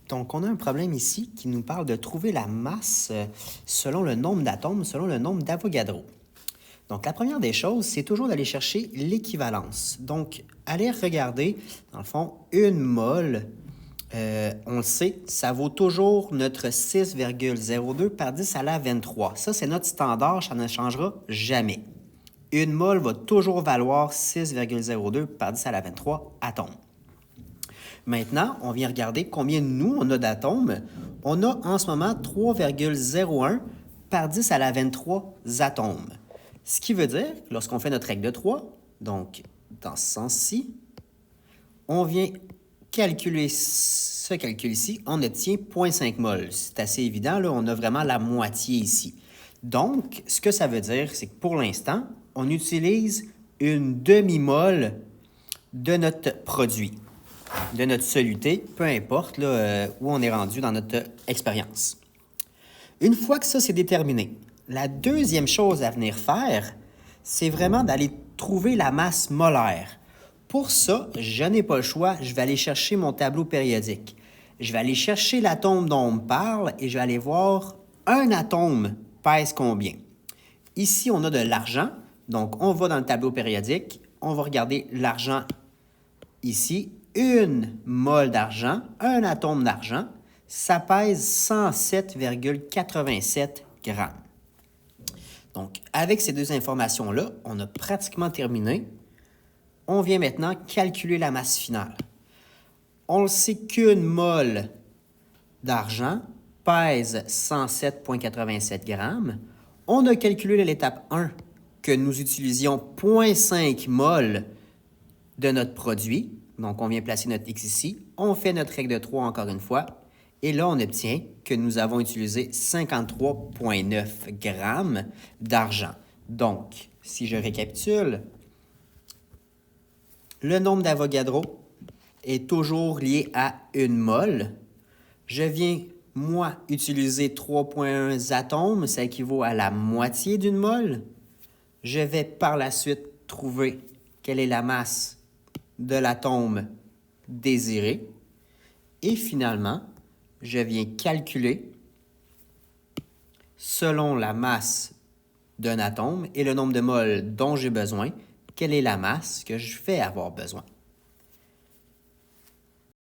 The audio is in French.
Donc, on a un problème ici qui nous parle de trouver la masse selon le nombre d'atomes, selon le nombre d'Avogadro. Donc, la première des choses, c'est toujours d'aller chercher l'équivalence. Donc, aller regarder, dans le fond, une mole, on le sait, ça vaut toujours notre 6,02 par 10 à la 23. Ça, c'est notre standard, ça ne changera jamais. Une mole va toujours valoir 6,02 par 10 à la 23 atomes. Maintenant, on vient regarder combien nous, on a d'atomes. On a en ce moment 3,01 par 10 à la 23 atomes. Ce qui veut dire, lorsqu'on fait notre règle de 3, donc dans ce sens-ci, on vient calculer ce calcul ici, on obtient 0,5 mol. C'est assez évident, là, on a vraiment la moitié ici. Donc, ce que ça veut dire, c'est que pour l'instant, on utilise une demi-mole de notre produit, de notre soluté, peu importe là, où on est rendu dans notre expérience. Une fois que ça c'est déterminé, la deuxième chose à venir faire, c'est vraiment d'aller trouver la masse molaire. Pour ça, je n'ai pas le choix, je vais aller chercher mon tableau périodique. Je vais aller chercher l'atome dont on me parle et je vais aller voir un atome pèse combien. Ici, on a de l'argent, donc on va dans le tableau périodique, on va regarder l'argent ici, une mole d'argent, un atome d'argent, ça pèse 107,87 grammes. Donc, avec ces deux informations-là, on a pratiquement terminé. On vient maintenant calculer la masse finale. On le sait qu'une mole d'argent pèse 107,87 grammes. On a calculé à l'étape 1 que nous utilisions 0,5 mol de notre produit. Donc, on vient placer notre X ici. On fait notre règle de 3 encore une fois. Et là, on obtient que nous avons utilisé 53,9 grammes d'argent. Donc, si je récapitule, le nombre d'Avogadro est toujours lié à une mole. Je viens, moi, utiliser 3,1 atomes. Ça équivaut à la moitié d'une mole. Je vais par la suite trouver quelle est la masse de l'atome désiré. Et finalement, je viens calculer, selon la masse d'un atome et le nombre de moles dont j'ai besoin, quelle est la masse que je vais avoir besoin.